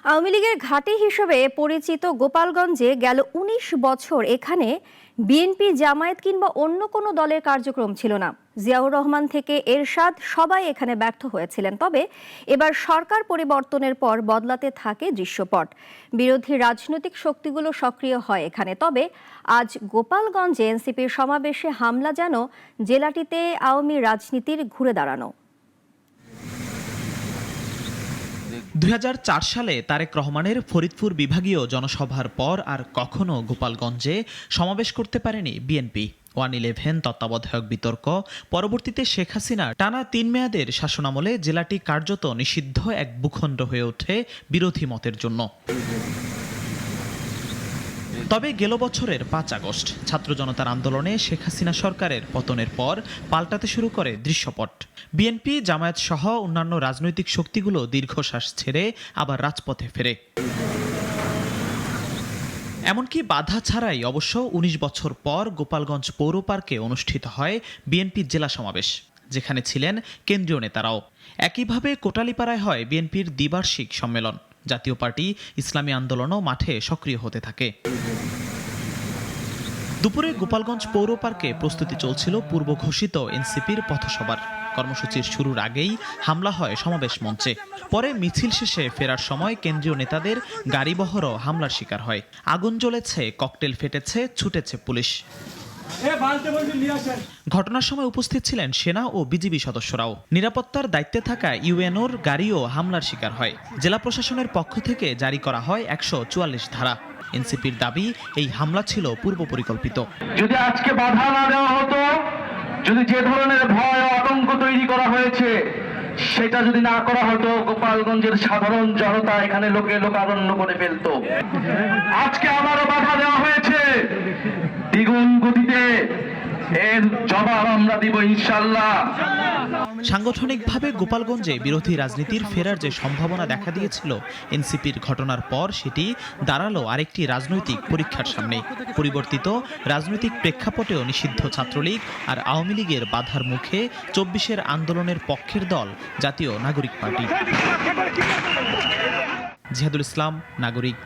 আওয়ামী লীগের ঘাঁটি হিসেবে পরিচিত গোপালগঞ্জে গেল ১৯ বছর এখানে বিএনপি, জামায়াত কিংবা অন্য কোনো দলের কার্যক্রম ছিল না। জিয়াউর রহমান থেকে এরশাদ সবাই এখানে ব্যর্থ হয়েছিলেন। তবে এবার সরকার পরিবর্তনের পর বদলাতে থাকে দৃশ্যপট। বিরোধী রাজনৈতিক শক্তিগুলো সক্রিয় হয় এখানে। তবে আজ গোপালগঞ্জে এনসিপির সমাবেশে হামলা যেন জেলাটিতে আওয়ামী রাজনীতির ঘুরে দাঁড়ানো। ২০০৪ সালে তারেক রহমানের ফরিদপুর বিভাগীয় জনসভার পর আর কখনো গোপালগঞ্জে সমাবেশ করতে পারেনি বিএনপি। 1-11 তত্ত্বাবধায়ক বিতর্ক পরবর্তীতে শেখ হাসিনা টানা ৩ মেয়াদের শাসনামলে জেলাটি কার্যত নিষিদ্ধ এক ভূখণ্ড হয়ে ওঠে বিরোধী মতের জন্য। তবে গেল বছরের ৫ আগস্ট ছাত্র জনতার আন্দোলনে শেখ হাসিনা সরকারের পতনের পর পাল্টাতে শুরু করে দৃশ্যপট। বিএনপি, জামায়াত সহ অন্যান্য রাজনৈতিক শক্তিগুলো দীর্ঘশ্বাস ছেড়ে আবার রাজপথে ফেরে। এমনকি বাধা ছাড়াই অবশ্য ১৯ বছর পর গোপালগঞ্জ পৌর পার্কে অনুষ্ঠিত হয় বিএনপির জেলা সমাবেশ, যেখানে ছিলেন কেন্দ্রীয় নেতারাও। একইভাবে কোটালীপাড়ায় হয় বিএনপির দ্বিবার্ষিক সম্মেলন। জাতীয় পার্টি, ইসলামী আন্দোলনও মাঠে সক্রিয় হতে থাকে। দুপুরে গোপালগঞ্জ পৌর পার্কে প্রস্তুতি চলছিল পূর্ব ঘোষিত এনসিপির পথসভার। কর্মসূচির শুরুর আগেই হামলা হয় সমাবেশ মঞ্চে। পরে মিছিল শেষে ফেরার সময় কেন্দ্রীয় নেতাদের গাড়িবহরও হামলার শিকার হয়। আগুন জ্বলেছে, ককটেল ফেটেছে, ছুটেছে পুলিশ। ঘটনার সময় উপস্থিত ছিলেন সেনা ও বিজিবি সদস্যরাও। নিরাপত্তার দায়িত্বে থাকা ইউএনওর গাড়িও হামলার শিকার হয়। জেলা প্রশাসনের পক্ষ থেকে জারি করা হয় ১৪৪ ধারা। এনসিপির দাবি, এই হামলা ছিল পূর্ব পরিকল্পিত। যদি আজকে বাধা না দেওয়া হতো, যদি যে ধরনের ভয় ও আতঙ্ক তৈরি করা হয়েছে সেটা যদি না করা হতো, গোপালগঞ্জের সাধারণ জনতা এখানে লোকারণ্য করে ফেলতো। আজকে আবারও বাধা দেওয়া হয়েছে দ্বিগুণ গতিতে, এর জবাব আমরা দিব ইনশাআল্লাহ। সাংগঠনিকভাবে গোপালগঞ্জে বিরোধী রাজনীতির ফেরার যে সম্ভাবনা দেখা দিয়েছিল এনসিপির ঘটনার পর, সেটি দাঁড়ালো আরেকটি রাজনৈতিক পরীক্ষার সামনে। পরিবর্তিত রাজনৈতিক প্রেক্ষাপটেও নিষিদ্ধ ছাত্রলীগ আর আওয়ামী লীগের বাধার মুখে ২৪-এর আন্দোলনের পক্ষের দল জাতীয় নাগরিক পার্টি। জিহাদুল ইসলাম, নাগরিক।